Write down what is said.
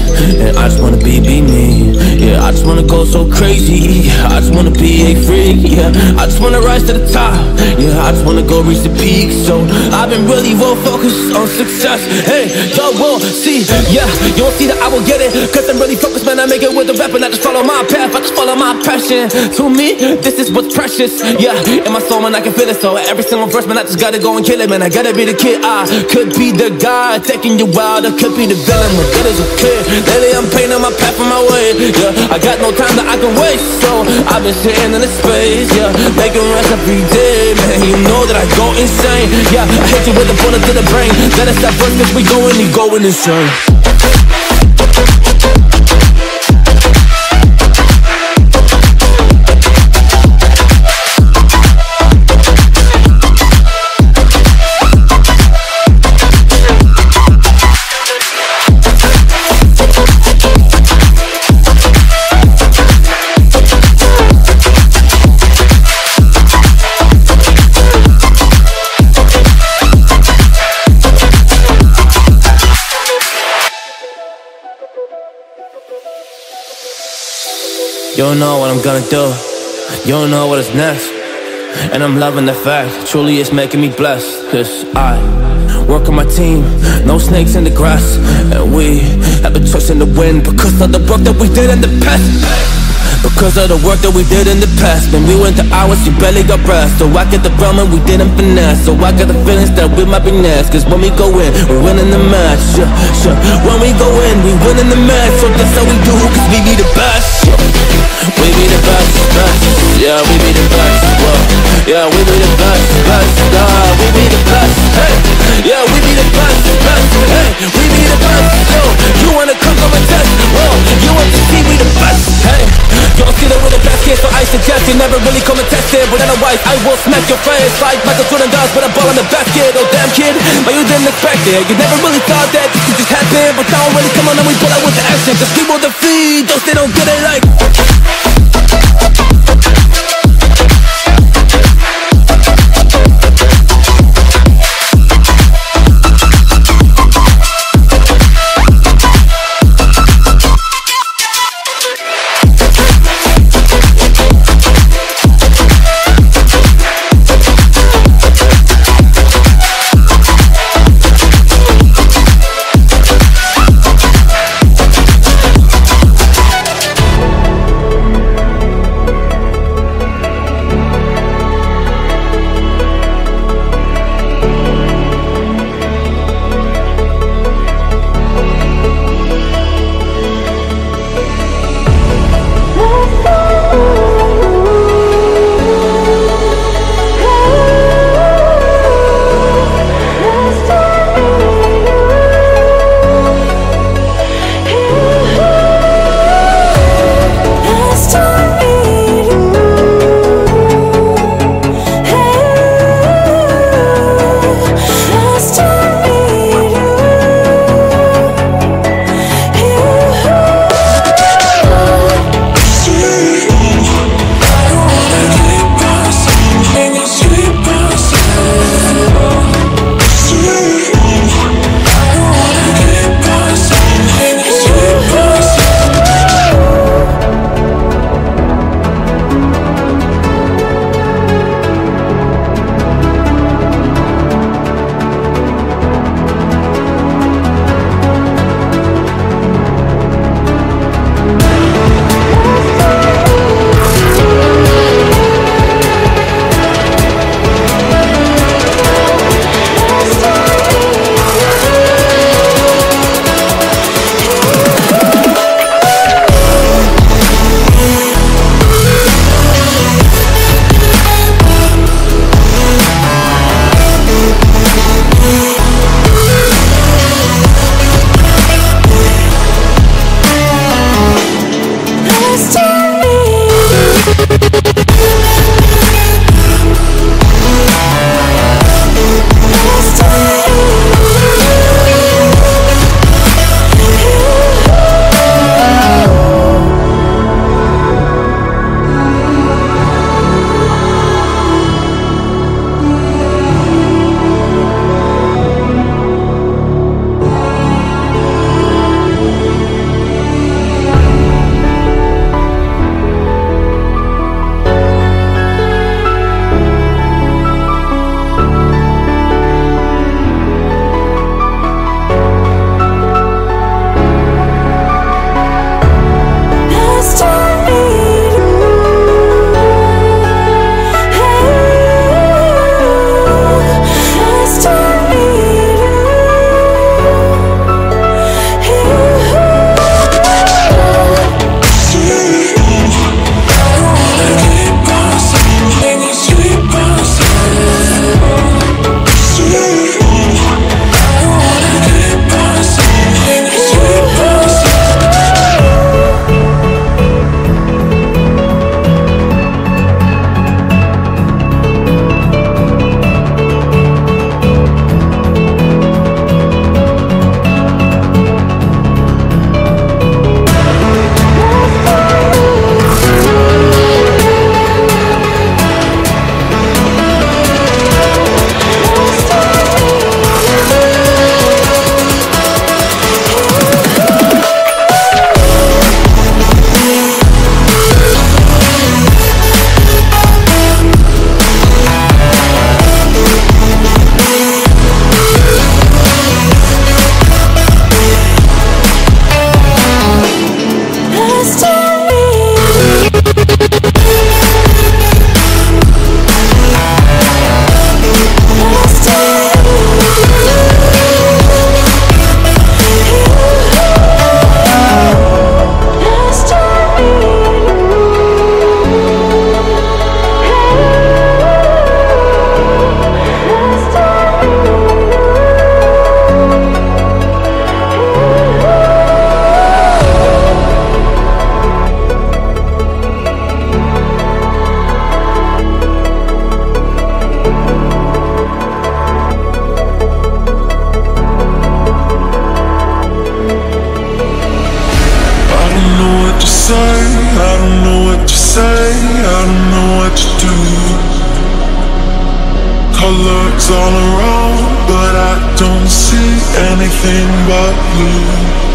and I just wanna be me. Yeah, I just wanna go so crazy. I just wanna be a freak. Yeah, I just wanna rise to the top. Yeah, I just wanna go reach the peak. So I've been really well focused on success. Hey, y'all will see. Yeah, you won't see that I will get it, cause I'm really focused, man. I make it with the rap and I just follow my path. I just follow my passion. To me, this is what's precious. Yeah, in my soul, man, I can feel it. So every single verse, man, I just gotta go and kill it, man. I gotta be the kid. I could be the guy taking you wild. I could be the villain. What good is a kid? Lately I'm painting my path on my way. Yeah, I got no time that I can waste. So I've been sitting in the space. Yeah, making rest every day, man. You know that I go insane. Yeah, I hit you with a bullet to the brain. Let us stop first, cause we going insane. You don't know what I'm gonna do. You don't know what is next. And I'm loving the fact, truly it's making me blessed. Cause I work on my team, no snakes in the grass. And we have been trusting the wind because of the work that we did in the past. Because of the work that we did in the past. When we went to hours, you barely got rest. So I get the realm and we didn't finesse. So I got the feelings that we might be next. Cause when we go in, we're winning the match. When we go in, we winning the match. So that's how we do, cause we be the best. We be the best, best. Yeah, we be the best. Whoa. Yeah, we be the best, best. We be the best. Hey, yeah, we be the best, best. Hey, we be the best. Yo, you wanna come on a test? Whoa, you want to see we the best? Hey, you don't see that we're the best here, so I suggest you never really come and test it. But otherwise, I will smack your face like Michael Jordan does with a ball in the basket. Oh damn kid, but you didn't expect it. You never really thought that this could just happen. But now really come on and we pull out with the action. Cause people defeat those they don't get it like. I don't know what to say, I don't know what to do. Colors all around, but I don't see anything but blue.